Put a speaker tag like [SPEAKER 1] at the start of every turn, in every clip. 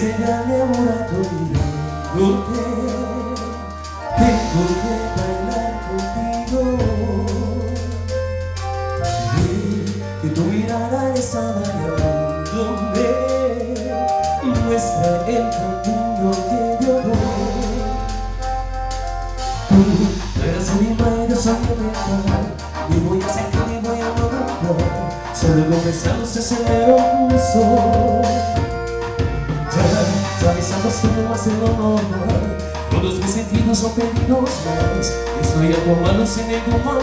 [SPEAKER 1] este gran laboratorio tengo que bailar contigo. Que tu mirada está llamándome, muestra el camino que yo voy. Tú eres mi madre, soy mi padre, y voy a sentir y voy a morir. Solo comenzamos ese mero uso. Ya besamos todo más de lo normal. Todos mis sentidos son perdidos más. Estoy acomodado sin ningún apuro.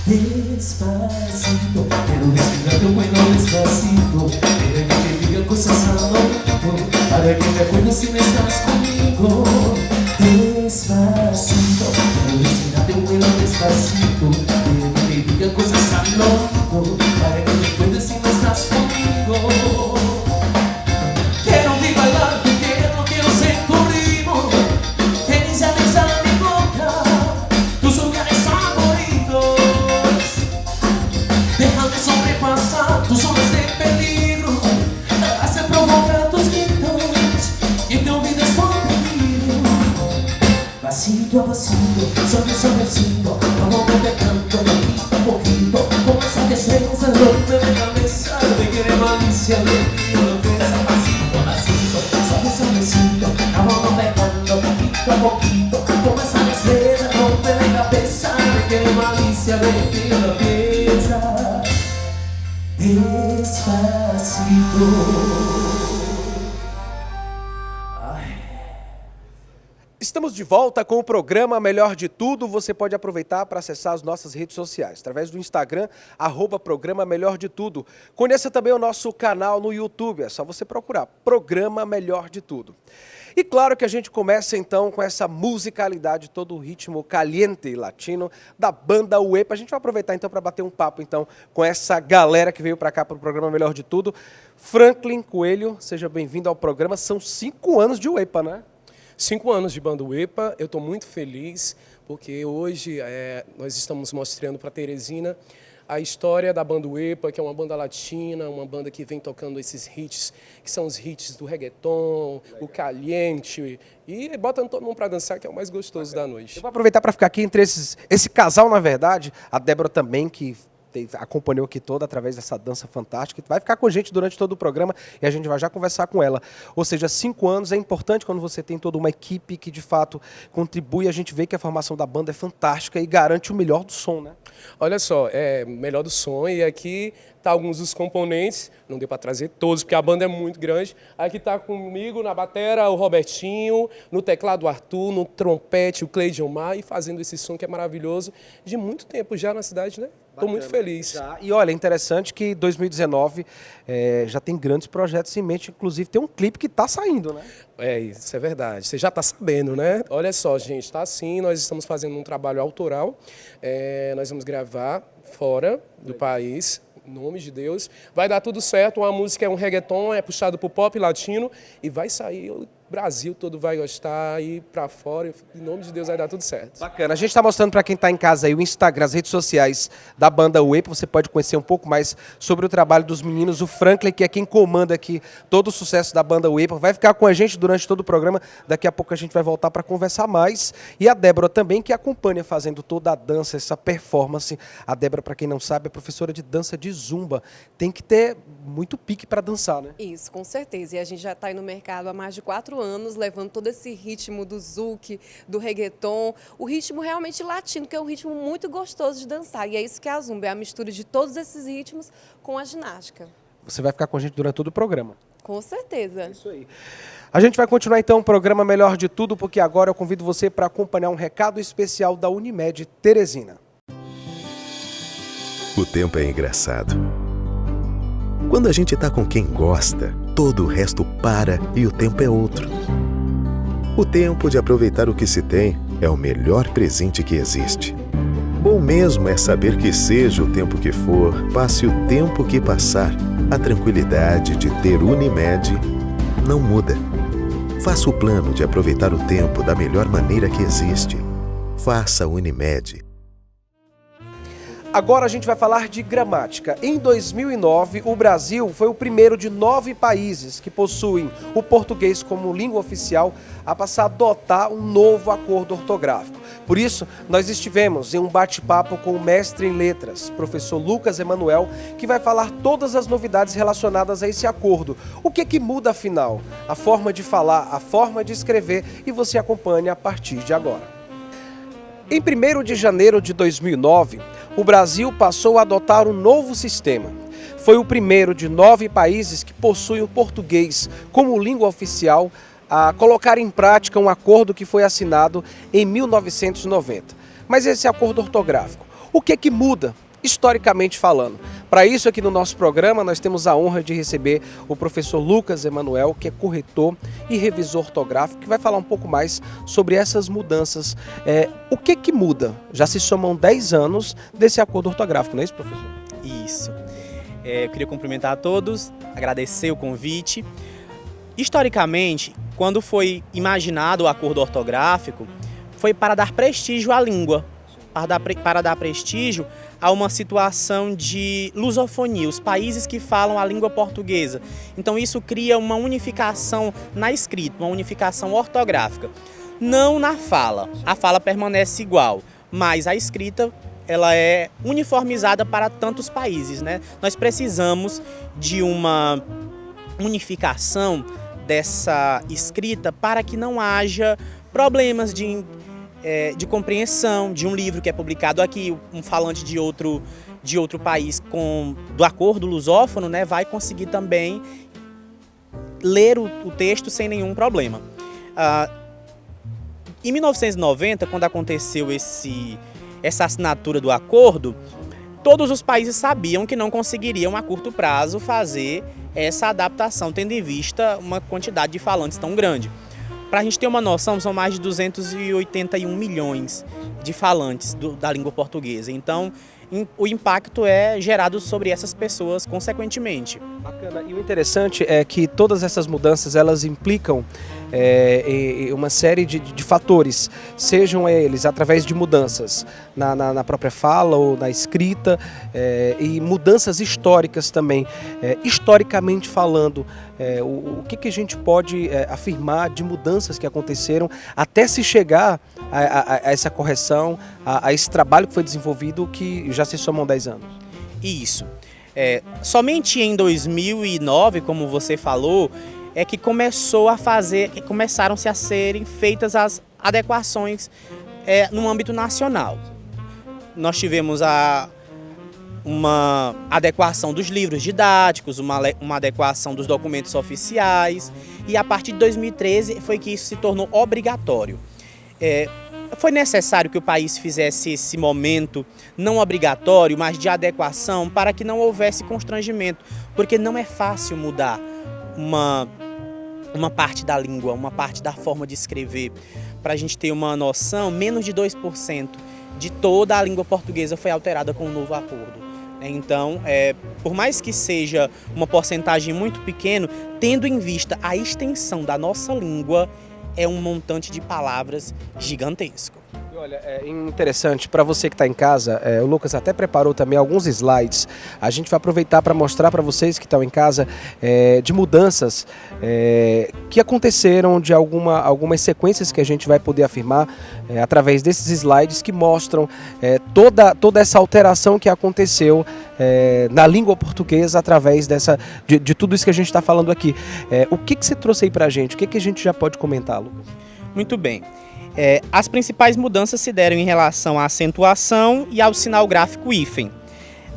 [SPEAKER 1] Despacito, quiero destinarte un bueno despacito. Para que te diga cosas al oído, para que te acuerdes si no estás conmigo. Despacito, quiero destinarte un bueno despacito. Para que te diga cosas al oído, para que te acuerdes si no estás conmigo. Quiero vi bailar, quiero ser tu ritmo. Que ni se besa mi boca, tus lugares favoritos. Déjame sobrepasar tus zonas de peligro, hasta provocar tus gritos y te olvides por peligro. Pasito a pasito, suavecito, vamos pegando poquito a poquito. Como esa que se rompe de cabeza, me quiere malicia, le pido lo que es. Pasito a pasito, suavecito, vamos pegando poquito a poquito. Como esa que se rompe de cabeza, me quiere malicia, le pido lo que es. Despacito.
[SPEAKER 2] Estamos de volta com o programa Melhor de Tudo. Você pode aproveitar para acessar as nossas redes sociais, através do Instagram, @Programa Melhor de Tudo. Conheça também o nosso canal no YouTube, é só você procurar Programa Melhor de Tudo. E claro que a gente começa então com essa musicalidade, todo o ritmo caliente latino da banda Uepa. A gente vai aproveitar então para bater um papo então com essa galera que veio para cá para o programa Melhor de Tudo. Franklin Coelho, seja bem-vindo ao programa. São 5 anos de Uepa, né?
[SPEAKER 3] 5 anos de banda Uepa, eu estou muito feliz porque hoje nós estamos mostrando para Teresina a história da banda Uepa, que é uma banda latina, uma banda que vem tocando esses hits, que são os hits do reggaeton, o caliente, e botando todo mundo para dançar, que é o mais gostoso da noite.
[SPEAKER 2] Eu vou aproveitar para ficar aqui entre esse casal, na verdade, a Débora também, que acompanhou aqui toda através dessa dança fantástica, vai ficar com a gente durante todo o programa e a gente vai já conversar com ela. Ou seja, 5 anos é importante quando você tem toda uma equipe que de fato contribui. A gente vê que a formação da banda é fantástica e garante o melhor do som, né?
[SPEAKER 3] Olha só, é melhor do som, e aqui tá alguns dos componentes, não deu para trazer todos porque a banda é muito grande. Aqui tá comigo na batera o Robertinho, no teclado o Arthur, no trompete o Cleidion Mar, e fazendo esse som que é maravilhoso de muito tempo já na cidade, né? Estou muito feliz.
[SPEAKER 2] Já. E olha, é interessante que 2019 já tem grandes projetos em mente, inclusive tem um clipe que está saindo, né?
[SPEAKER 3] Isso é verdade. Você já está sabendo, né? Olha só, gente, está assim, nós estamos fazendo um trabalho autoral, nós vamos gravar fora do país, em nome de Deus. Vai dar tudo certo, a música é um reggaeton, é puxado para o pop latino e vai sair... O Brasil todo vai gostar, ir para fora, em nome de Deus vai dar tudo certo.
[SPEAKER 2] Bacana, a gente está mostrando para quem está em casa aí o Instagram, as redes sociais da banda Uepa. Você pode conhecer um pouco mais sobre o trabalho dos meninos. O Franklin, que é quem comanda aqui todo o sucesso da banda Uepa, vai ficar com a gente durante todo o programa. Daqui a pouco a gente vai voltar para conversar mais. E a Débora também, que acompanha fazendo toda a dança, essa performance. A Débora, para quem não sabe, é professora de dança de zumba. Tem que ter muito pique para dançar, né?
[SPEAKER 4] Isso, com certeza. E a gente já está aí no mercado há mais de 4 anos, levando todo esse ritmo do zouk, do reggaeton, o ritmo realmente latino, que é um ritmo muito gostoso de dançar. E é isso que é a zumba, é a mistura de todos esses ritmos com a ginástica.
[SPEAKER 2] Você vai ficar com a gente durante todo o programa.
[SPEAKER 4] Com certeza.
[SPEAKER 2] Isso aí. A gente vai continuar então o programa Melhor de Tudo, porque agora eu convido você para acompanhar um recado especial da Unimed Teresina.
[SPEAKER 5] O tempo é engraçado. Quando a gente tá com quem gosta, todo o resto para e o tempo é outro. O tempo de aproveitar o que se tem é o melhor presente que existe. Bom mesmo é saber que seja o tempo que for, passe o tempo que passar, a tranquilidade de ter Unimed não muda. Faça o plano de aproveitar o tempo da melhor maneira que existe. Faça Unimed.
[SPEAKER 2] Agora a gente vai falar de gramática. Em 2009, o Brasil foi o primeiro de 9 países que possuem o português como língua oficial a passar a adotar um novo acordo ortográfico. Por isso, nós estivemos em um bate-papo com o mestre em letras, professor Lucas Emanuel, que vai falar todas as novidades relacionadas a esse acordo. O que muda afinal? A forma de falar, a forma de escrever, e você acompanha a partir de agora. Em 1º de janeiro de 2009, o Brasil passou a adotar um novo sistema. Foi o primeiro de 9 países que possuem o português como língua oficial a colocar em prática um acordo que foi assinado em 1990. Mas esse acordo ortográfico, o que muda, historicamente falando? Para isso, aqui no nosso programa, nós temos a honra de receber o professor Lucas Emanuel, que é corretor e revisor ortográfico, que vai falar um pouco mais sobre essas mudanças. O que muda? Já se somam 10 anos desse acordo ortográfico, não é isso, professor?
[SPEAKER 6] Isso. Eu queria cumprimentar a todos, agradecer o convite. Historicamente, quando foi imaginado o acordo ortográfico, foi para dar prestígio à língua, para dar prestígio a uma situação de lusofonia, os países que falam a língua portuguesa. Então isso cria uma unificação na escrita, uma unificação ortográfica. Não na fala, a fala permanece igual, mas a escrita ela é uniformizada para tantos países, né? Nós precisamos de uma unificação dessa escrita para que não haja problemas de compreensão de um livro que é publicado aqui, um falante de outro país do acordo lusófono, né, vai conseguir também ler o texto sem nenhum problema. Em 1990, quando aconteceu essa assinatura do acordo, todos os países sabiam que não conseguiriam a curto prazo fazer essa adaptação, tendo em vista uma quantidade de falantes tão grande. Para a gente ter uma noção, são mais de 281 milhões de falantes da língua portuguesa. Então, o impacto é gerado sobre essas pessoas consequentemente.
[SPEAKER 2] Bacana. E o interessante é que todas essas mudanças, elas implicam uma série de fatores, sejam eles através de mudanças na própria fala ou na escrita, e mudanças históricas também. Historicamente falando, o que a gente pode afirmar de mudanças que aconteceram até se chegar a essa correção, a esse trabalho que foi desenvolvido, que já se somam 10 anos?
[SPEAKER 6] Isso. Somente em 2009, como você falou, é que começaram-se a serem feitas as adequações no âmbito nacional. Nós tivemos uma adequação dos livros didáticos, uma adequação dos documentos oficiais, e a partir de 2013 foi que isso se tornou obrigatório. Foi necessário que o país fizesse esse momento não obrigatório, mas de adequação, para que não houvesse constrangimento, porque não é fácil mudar uma parte da língua, uma parte da forma de escrever. Para a gente ter uma noção, menos de 2% de toda a língua portuguesa foi alterada com o novo acordo. Então, por mais que seja uma porcentagem muito pequena, tendo em vista a extensão da nossa língua, é um montante de palavras gigantesco.
[SPEAKER 2] E olha, é interessante, para você que está em casa, o Lucas até preparou também alguns slides. A gente vai aproveitar para mostrar para vocês que estão em casa de mudanças que aconteceram, de algumas sequências que a gente vai poder afirmar através desses slides que mostram toda essa alteração que aconteceu na língua portuguesa através de tudo isso que a gente está falando aqui. O que você trouxe aí para a gente? O que a gente já pode comentar, Lucas?
[SPEAKER 6] Muito bem. As principais mudanças se deram em relação à acentuação e ao sinal gráfico hífen.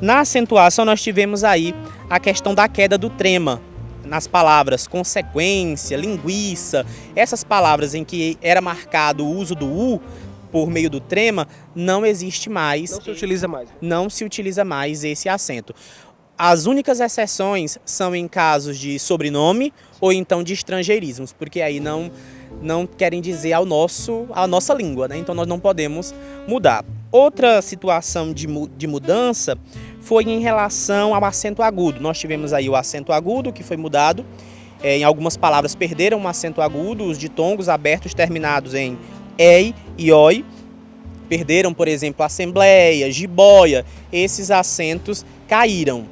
[SPEAKER 6] Na acentuação, nós tivemos aí a questão da queda do trema nas palavras consequência, linguiça. Essas palavras em que era marcado o uso do U por meio do trema, não existe mais.
[SPEAKER 2] Não se utiliza mais.
[SPEAKER 6] Não se utiliza mais esse acento. As únicas exceções são em casos de sobrenome ou então de estrangeirismos, porque aí não querem dizer a nossa língua, né? Então nós não podemos mudar. Outra situação de mudança foi em relação ao acento agudo. Nós tivemos aí o acento agudo que foi mudado. Em algumas palavras perderam o acento agudo, os ditongos abertos terminados em ei e oi. perderam, por exemplo, assembleia, jiboia, esses acentos caíram.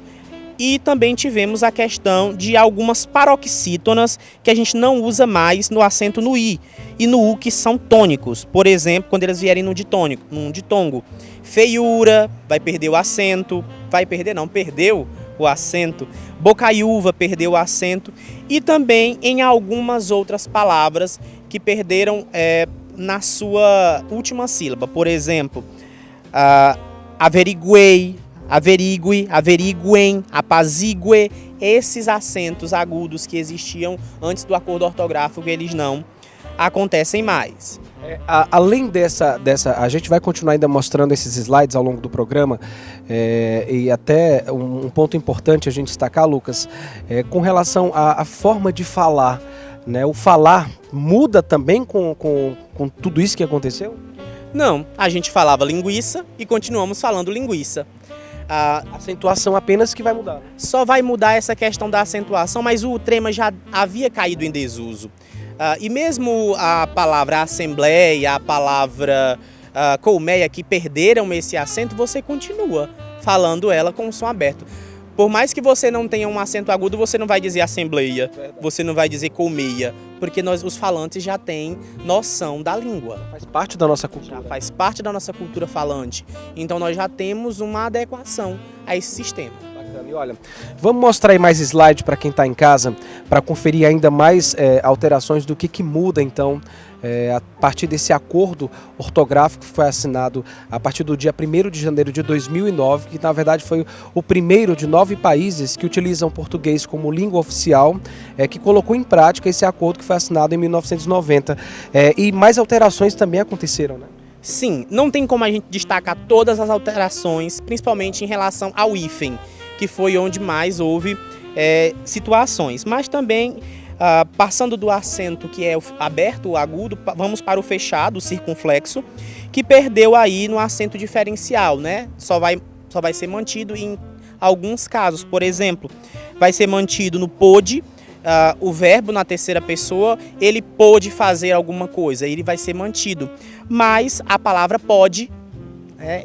[SPEAKER 6] E também tivemos a questão de algumas paroxítonas que a gente não usa mais no acento no i e no u, que são tônicos. Por exemplo, quando eles vierem num ditongo. Feiura, vai perder o acento, perdeu o acento. Bocaiúva, perdeu o acento. E também em algumas outras palavras que perderam na sua última sílaba. Por exemplo, averiguei, averigue, averiguem, apazigue, esses acentos agudos que existiam antes do acordo ortográfico, eles não acontecem mais.
[SPEAKER 2] Além dessa, a gente vai continuar ainda mostrando esses slides ao longo do programa, e até um ponto importante a gente destacar, Lucas, com relação à forma de falar, né? O falar muda também com tudo isso que aconteceu?
[SPEAKER 6] Não, a gente falava linguiça e continuamos falando linguiça.
[SPEAKER 2] A acentuação apenas que vai mudar.
[SPEAKER 6] Só vai mudar essa questão da acentuação, mas o trema já havia caído em desuso. E mesmo a palavra assembleia, a palavra colmeia, que perderam esse acento, você continua falando ela com o som aberto. Por mais que você não tenha um acento agudo, você não vai dizer assembleia, você não vai dizer colmeia, porque os falantes já têm noção da língua.
[SPEAKER 2] Faz parte da nossa cultura.
[SPEAKER 6] Já faz parte da nossa cultura falante. Então nós já temos uma adequação a esse sistema.
[SPEAKER 2] Bacana. E olha, vamos mostrar aí mais slide para quem está em casa, para conferir ainda mais alterações do que muda então a partir desse acordo ortográfico que foi assinado a partir do dia 1º de janeiro de 2009, que na verdade foi o primeiro de 9 países que utilizam português como língua oficial, que colocou em prática esse acordo que foi assinado em 1990. E mais alterações também aconteceram, né?
[SPEAKER 6] Sim, não tem como a gente destacar todas as alterações, principalmente em relação ao hífen, que foi onde mais houve situações, mas também passando do acento que é aberto, o agudo, vamos para o fechado, o circunflexo, que perdeu aí no acento diferencial, né? Só vai ser mantido em alguns casos. Por exemplo, vai ser mantido no pôde, o verbo na terceira pessoa, ele pôde fazer alguma coisa, ele vai ser mantido. Mas a palavra pode,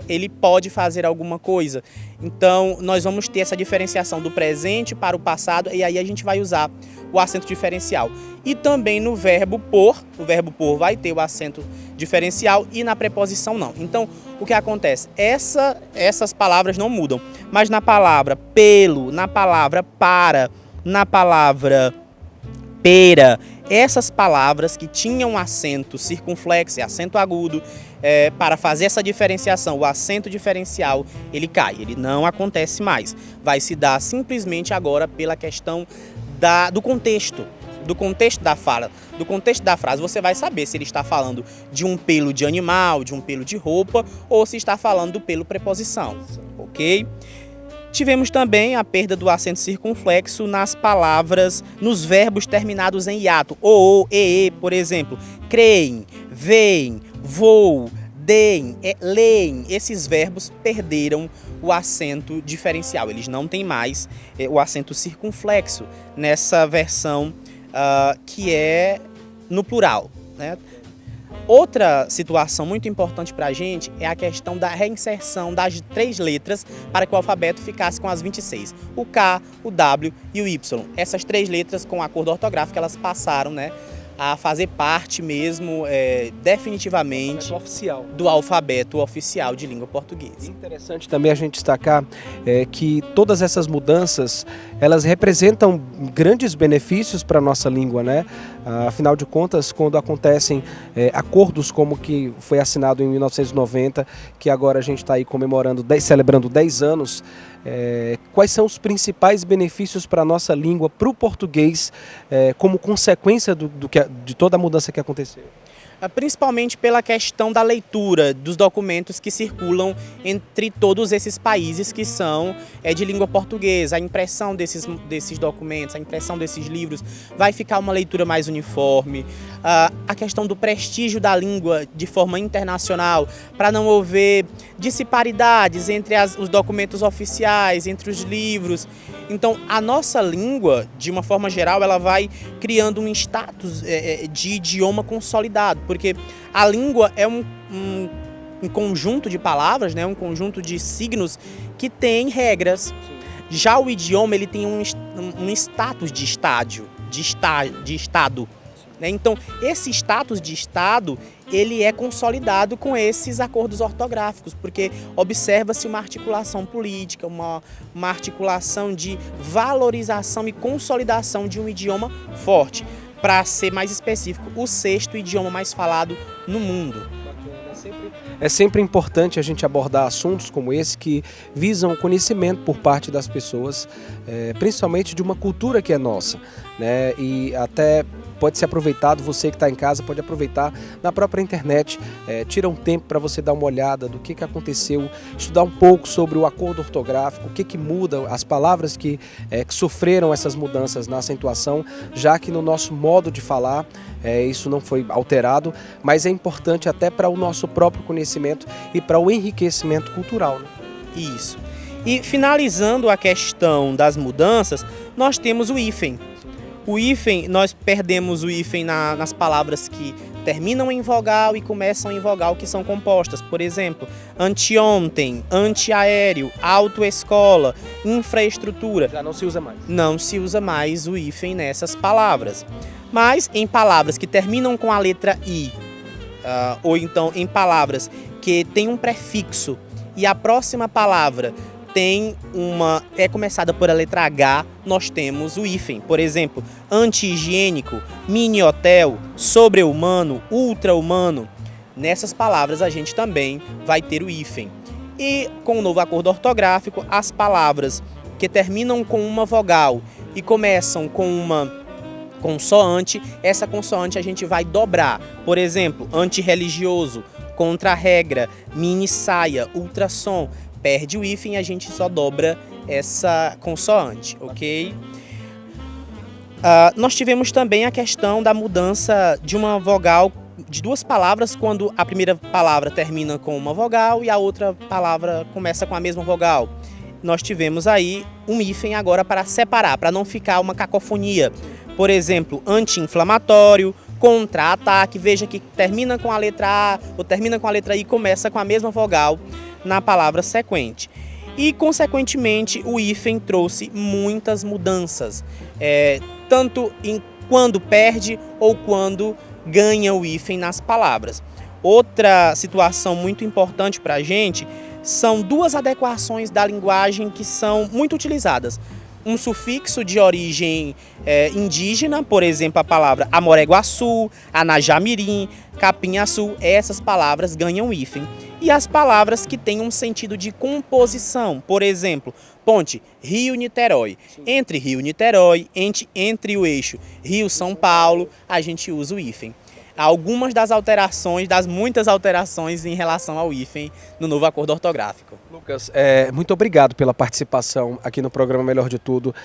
[SPEAKER 6] ele pode fazer alguma coisa. Então, nós vamos ter essa diferenciação do presente para o passado, e aí a gente vai usar o acento diferencial. E também no verbo por, o verbo por vai ter o acento diferencial e na preposição não. Então, o que acontece? Essas palavras não mudam, mas na palavra pelo, na palavra para, na palavra pera, essas palavras que tinham acento circunflexo e acento agudo, para fazer essa diferenciação, o acento diferencial, ele cai, ele não acontece mais. Vai se dar simplesmente agora pela questão do contexto da fala, do contexto da frase. Você vai saber se ele está falando de um pelo de animal, de um pelo de roupa, ou se está falando do pelo preposição, ok? Tivemos também a perda do acento circunflexo nas palavras, nos verbos terminados em hiato, ou, e, por exemplo, creem, veem, vou, deem, leem. Esses verbos perderam o acento diferencial, eles não têm mais o acento circunflexo nessa versão que é no plural, né? Outra situação muito importante para a gente é a questão da reinserção das 3 letras para que o alfabeto ficasse com as 26. O K, o W e o Y. Essas 3 letras, com o acordo ortográfico, elas passaram, né, a fazer parte mesmo, definitivamente, do alfabeto oficial de língua portuguesa.
[SPEAKER 2] Interessante também a gente destacar que todas essas mudanças, elas representam grandes benefícios para a nossa língua, né? Afinal de contas, quando acontecem acordos como que foi assinado em 1990, que agora a gente está aí comemorando, celebrando 10 anos, quais são os principais benefícios para a nossa língua, para o português, como consequência de toda a mudança que aconteceu?
[SPEAKER 6] Principalmente pela questão da leitura dos documentos que circulam entre todos esses países que são de língua portuguesa. A impressão desses documentos, a impressão desses livros vai ficar uma leitura mais uniforme. A questão do prestígio da língua de forma internacional, para não haver disparidades entre os documentos oficiais, entre os livros. Então, a nossa língua, de uma forma geral, ela vai criando um status de idioma consolidado, porque a língua é conjunto de palavras, né, um conjunto de signos que tem regras. Já o idioma, ele tem um status de estado. Né? Então, esse status de estado, ele é consolidado com esses acordos ortográficos, porque observa-se uma articulação política, uma articulação de valorização e consolidação de um idioma forte. Para ser mais específico, o 6º idioma mais falado no mundo.
[SPEAKER 2] É sempre importante a gente abordar assuntos como esse que visam o conhecimento por parte das pessoas, principalmente de uma cultura que é nossa, né? E até pode ser aproveitado, você que está em casa pode aproveitar na própria internet, tira um tempo para você dar uma olhada do que aconteceu, estudar um pouco sobre o acordo ortográfico, o que muda, as palavras que sofreram essas mudanças na acentuação, já que no nosso modo de falar isso não foi alterado, mas é importante até para o nosso próprio conhecimento e para o enriquecimento cultural. Né?
[SPEAKER 6] Isso. E finalizando a questão das mudanças, nós temos o hífen. O hífen, nós perdemos o hífen nas palavras que terminam em vogal e começam em vogal, que são compostas. Por exemplo, anteontem, antiaéreo, autoescola, infraestrutura.
[SPEAKER 2] Já não se usa mais.
[SPEAKER 6] Não se usa mais o hífen nessas palavras. Mas em palavras que terminam com a letra I, ou então em palavras que tem um prefixo e a próxima palavra é começada por a letra H, nós temos o hífen. Por exemplo, anti-higiênico, mini-hotel, sobre-humano, ultra-humano. Nessas palavras a gente também vai ter o hífen. E com o novo acordo ortográfico, as palavras que terminam com uma vogal e começam com uma consoante, essa consoante a gente vai dobrar. Por exemplo, antirreligioso, contra-regra, mini-saia, ultrassom. Perde o hífen e a gente só dobra essa consoante, ok? Nós tivemos também a questão da mudança de uma vogal, de duas palavras, quando a primeira palavra termina com uma vogal e a outra palavra começa com a mesma vogal. Nós tivemos aí um hífen agora para separar, para não ficar uma cacofonia. Por exemplo, anti-inflamatório, contra-ataque, veja que termina com a letra A ou termina com a letra I e começa com a mesma vogal na palavra sequente. E, consequentemente, o hífen trouxe muitas mudanças, tanto quando perde ou quando ganha o hífen nas palavras. Outra situação muito importante para a gente são duas adequações da linguagem que são muito utilizadas. Um sufixo de origem indígena, por exemplo, a palavra Amoreguaçu, Anajamirim, Capinhaçu, essas palavras ganham hífen. E as palavras que têm um sentido de composição, por exemplo, ponte Rio-Niterói. Entre Rio-Niterói, entre o eixo Rio-São Paulo, a gente usa o hífen. Algumas das alterações, das muitas alterações em relação ao hífen no novo acordo ortográfico.
[SPEAKER 2] Lucas, muito obrigado pela participação aqui no programa Melhor de Tudo,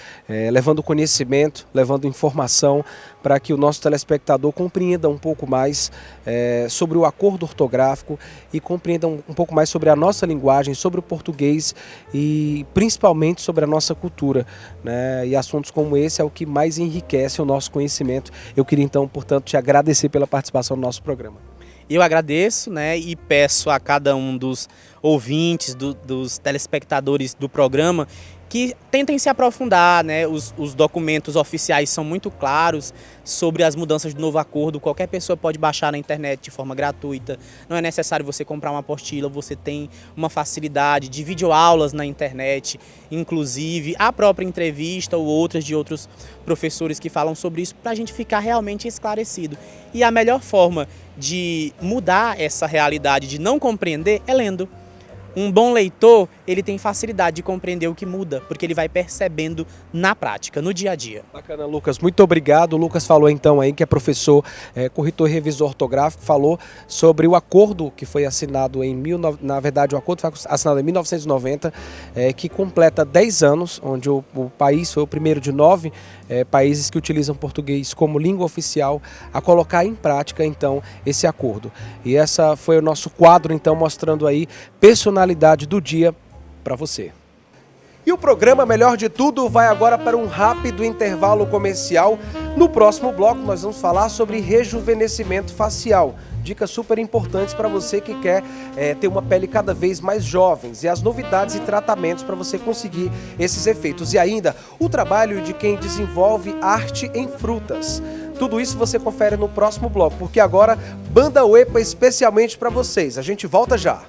[SPEAKER 2] levando conhecimento, levando informação para que o nosso telespectador compreenda um pouco mais sobre o acordo ortográfico e compreenda um pouco mais sobre a nossa linguagem, sobre o português e principalmente sobre a nossa cultura, né? E assuntos como esse é o que mais enriquece o nosso conhecimento. Eu queria então, portanto, te agradecer pela participação no nosso programa.
[SPEAKER 6] Eu agradeço, né, e peço a cada um dos ouvintes, dos telespectadores do programa, que tentem se aprofundar, né? Os documentos oficiais são muito claros sobre as mudanças do novo acordo. Qualquer pessoa pode baixar na internet de forma gratuita. Não é necessário você comprar uma apostila, você tem uma facilidade de videoaulas na internet, inclusive a própria entrevista ou outras de outros professores que falam sobre isso, para a gente ficar realmente esclarecido. E a melhor forma de mudar essa realidade de não compreender é lendo. Um bom leitor, ele tem facilidade de compreender o que muda, porque ele vai percebendo na prática, no dia a dia.
[SPEAKER 2] Bacana, Lucas. Muito obrigado. O Lucas falou então aí que é professor, corretor e revisor ortográfico, falou sobre o acordo que foi assinado na verdade o acordo foi assinado em 1990, que completa 10 anos, onde o país foi o primeiro de 9 países que utilizam português como língua oficial a colocar em prática então esse acordo. E essa foi o nosso quadro então mostrando aí personalidade do dia para você. E o programa Melhor de Tudo vai agora para um rápido intervalo comercial. No próximo bloco nós vamos falar sobre rejuvenescimento facial. dicas super importantes para você que quer ter uma pele cada vez mais jovens e as novidades e tratamentos para você conseguir esses efeitos. E ainda o trabalho de quem desenvolve arte em frutas. Tudo isso você confere no próximo bloco, porque agora Banda Uepa especialmente para vocês. A gente volta já.